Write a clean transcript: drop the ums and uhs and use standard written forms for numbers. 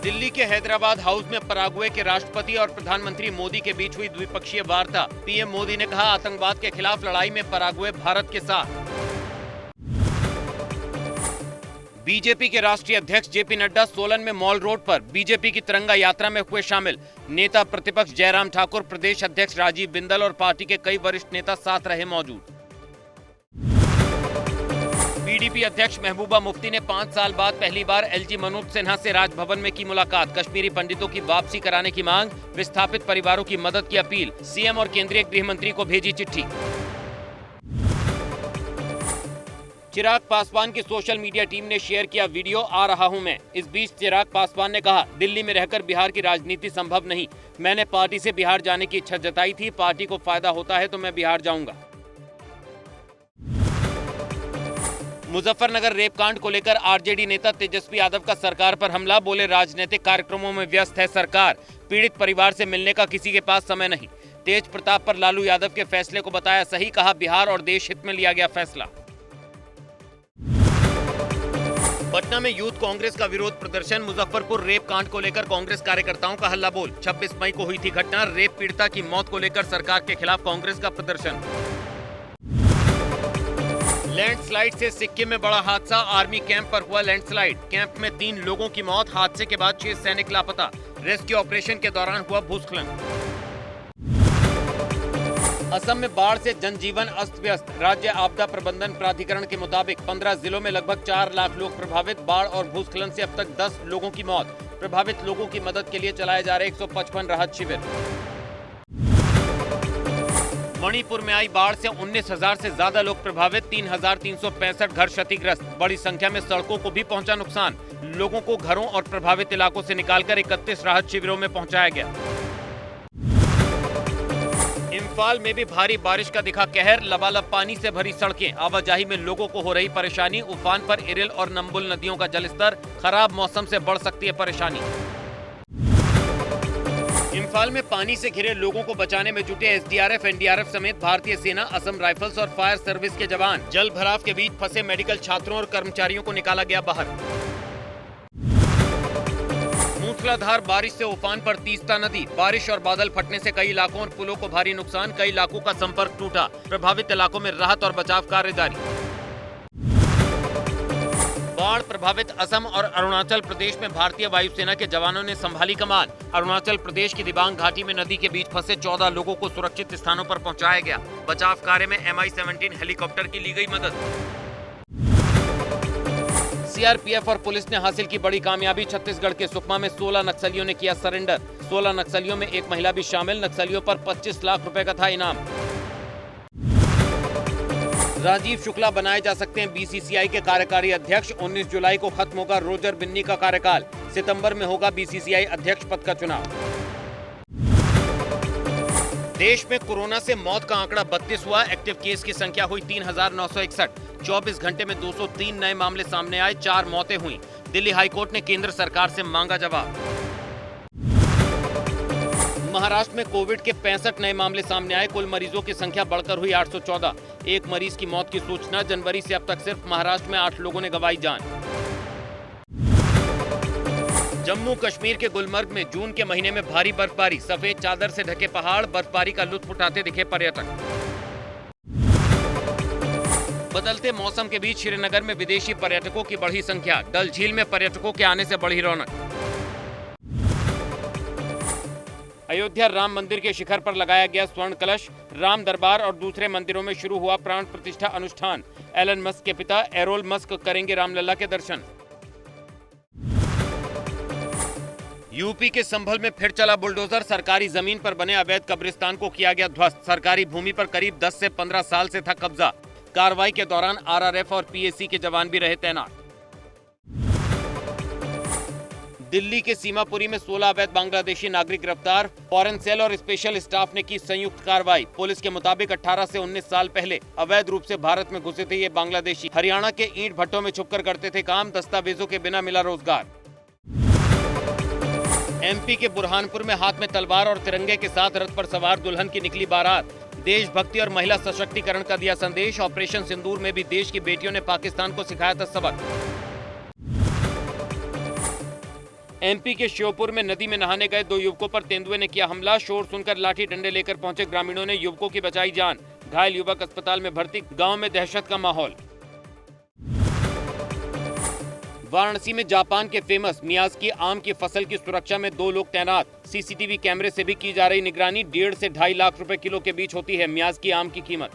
दिल्ली के हैदराबाद हाउस में पराग्वे के राष्ट्रपति और प्रधानमंत्री मोदी के बीच हुई द्विपक्षीय वार्ता। पीएम मोदी ने कहा, आतंकवाद के खिलाफ लड़ाई में पराग्वे भारत के साथ। बीजेपी के राष्ट्रीय अध्यक्ष जेपी नड्डा सोलन में मॉल रोड पर बीजेपी की तिरंगा यात्रा में हुए शामिल। नेता प्रतिपक्ष जयराम ठाकुर, प्रदेश अध्यक्ष राजीव बिंदल और पार्टी के कई वरिष्ठ नेता साथ रहे मौजूद। पीडीपी अध्यक्ष महबूबा मुफ्ती ने 5 साल बाद पहली बार एलजी मनोज सिन्हा से राजभवन में की मुलाकात। कश्मीरी पंडितों की वापसी कराने की मांग, विस्थापित परिवारों की मदद की अपील। सीएम और केंद्रीय गृह मंत्री को भेजी चिट्ठी। चिराग पासवान की सोशल मीडिया टीम ने शेयर किया वीडियो, आ रहा हूं मैं। इस बीच चिराग पासवान ने कहा, दिल्ली में रहकर बिहार की राजनीति संभव नहीं। मैंने पार्टी से बिहार जाने की इच्छा जताई थी। पार्टी को फायदा होता है तो मैं बिहार जाऊंगा। मुजफ्फरनगर रेप कांड को लेकर आरजेडी नेता तेजस्वी यादव का सरकार पर हमला। बोले, राजनीतिक कार्यक्रमों में व्यस्त है सरकार, पीड़ित परिवार से मिलने का किसी के पास समय नहीं। तेज प्रताप पर लालू यादव के फैसले को बताया सही, कहा बिहार और देश हित में लिया गया फैसला। पटना में यूथ कांग्रेस का विरोध प्रदर्शन। मुजफ्फरपुर रेप कांड को लेकर कांग्रेस कार्यकर्ताओं का हल्ला बोल। 26 मई को हुई थी घटना। रेप पीड़िता की मौत को लेकर सरकार के खिलाफ कांग्रेस का प्रदर्शन। लैंडस्लाइड से सिक्किम में बड़ा हादसा। आर्मी कैंप पर हुआ लैंडस्लाइड। कैंप में 3 लोगों की मौत। हादसे के बाद 6 सैनिक लापता। रेस्क्यू ऑपरेशन के दौरान हुआ भूस्खलन। असम में बाढ़ से जनजीवन अस्त व्यस्त। राज्य आपदा प्रबंधन प्राधिकरण के मुताबिक 15 जिलों में लगभग 4 लाख लोग प्रभावित। बाढ़ और भूस्खलन से अब तक 10 लोगों की मौत। प्रभावित लोगों की मदद के लिए चलाए जा रहे 155 राहत शिविर। मणिपुर में आई बाढ़ से 19,000 से ज्यादा लोग प्रभावित। 3,365 घर क्षतिग्रस्त। बड़ी संख्या में सड़कों को भी पहुंचा नुकसान। लोगों को घरों और प्रभावित इलाकों से निकालकर 31 राहत शिविरों में पहुंचाया गया। इम्फाल में भी भारी बारिश का दिखा कहर। लबालब पानी से भरी सड़कें। आवाजाही में लोगों को हो रही परेशानी। उफान पर इरिल और नंबुल नदियों का जलस्तर। खराब मौसम से बढ़ सकती है परेशानी। इम्फाल में पानी से घिरे लोगों को बचाने में जुटे एसडीआरएफ, एनडीआरएफ समेत भारतीय सेना, असम राइफल्स और फायर सर्विस के जवान। जल भराव के बीच फंसे मेडिकल छात्रों और कर्मचारियों को निकाला गया बाहर। मूसलाधार बारिश से उफान पर तीस्ता नदी। बारिश और बादल फटने से कई इलाकों और पुलों को भारी नुकसान। कई इलाकों का संपर्क टूटा। प्रभावित इलाकों में राहत और बचाव कार्य जारी। बाढ़ प्रभावित असम और अरुणाचल प्रदेश में भारतीय वायुसेना के जवानों ने संभाली कमान। अरुणाचल प्रदेश की दिबांग घाटी में नदी के बीच फंसे 14 लोगों को सुरक्षित स्थानों पर पहुंचाया गया। बचाव कार्य में MI-17 हेलीकॉप्टर की ली गई मदद। सीआरपीएफ और पुलिस ने हासिल की बड़ी कामयाबी। छत्तीसगढ़ के सुकमा में 16 नक्सलियों ने किया सरेंडर। 16 नक्सलियों में एक महिला भी शामिल। नक्सलियों पर 25 लाख रुपए का था इनाम। राजीव शुक्ला बनाए जा सकते हैं बीसीसीआई के कार्यकारी अध्यक्ष। 19 जुलाई को खत्म होगा रोजर बिन्नी का कार्यकाल। सितंबर में होगा बीसीसीआई अध्यक्ष पद का चुनाव। देश में कोरोना से मौत का आंकड़ा 32 हुआ। एक्टिव केस की संख्या हुई 3,961। 24 घंटे में 203 नए मामले सामने आए। 4 मौतें हुई। दिल्ली हाईकोर्ट ने केंद्र सरकार से मांगा जवाब। महाराष्ट्र में कोविड के 65 नए मामले सामने आए। कुल मरीजों की संख्या बढ़कर हुई 814। एक मरीज की मौत की सूचना। जनवरी से अब तक सिर्फ महाराष्ट्र में 8 लोगों ने गंवाई जान। जम्मू कश्मीर के गुलमर्ग में जून के महीने में भारी बर्फबारी। सफेद चादर से ढके पहाड़। बर्फबारी का लुत्फ उठाते दिखे पर्यटक। बदलते मौसम के बीच श्रीनगर में विदेशी पर्यटकों की बढ़ी संख्या। डल झील में पर्यटकों के आने से बढ़ी रौनक। अयोध्या राम मंदिर के शिखर पर लगाया गया स्वर्ण कलश। राम दरबार और दूसरे मंदिरों में शुरू हुआ प्राण प्रतिष्ठा अनुष्ठान। एलन मस्क के पिता एरोल मस्क करेंगे रामलला के दर्शन। यूपी के संभल में फिर चला बुलडोजर। सरकारी जमीन पर बने अवैध कब्रिस्तान को किया गया ध्वस्त। सरकारी भूमि पर करीब 10 से 15 साल से था कब्जा। कार्रवाई के दौरान आरआरएफ और पीएसी के जवान भी रहे तैनात। दिल्ली के सीमापुरी में 16 अवैध बांग्लादेशी नागरिक गिरफ्तार। फॉरेन सेल और स्पेशल स्टाफ ने की संयुक्त कार्रवाई। पुलिस के मुताबिक 18 से 19 साल पहले अवैध रूप से भारत में घुसे थे ये बांग्लादेशी। हरियाणा के ईंट भट्टों में छुपकर करते थे काम। दस्तावेजों के बिना मिला रोजगार। एमपी के बुरहानपुर में हाथ में तलवार और तिरंगे के साथ रथ पर सवार दुल्हन की निकली बारात। देशभक्ति और महिला सशक्तिकरण का दिया संदेश। ऑपरेशन सिंदूर में भी देश की बेटियों ने पाकिस्तान को सिखाया था सबक। एमपी के श्योपुर में नदी में नहाने गए 2 युवकों पर तेंदुए ने किया हमला। शोर सुनकर लाठी डंडे लेकर पहुंचे ग्रामीणों ने युवकों की बचाई जान। घायल युवक अस्पताल में भर्ती। गांव में दहशत का माहौल। वाराणसी में जापान के फेमस मियाज़की आम की फसल की सुरक्षा में 2 लोग तैनात। सीसीटीवी कैमरे से भी की जा रही निगरानी। 1.5 से 2.5 लाख रुपए किलो के बीच होती है मियाज़की आम की कीमत।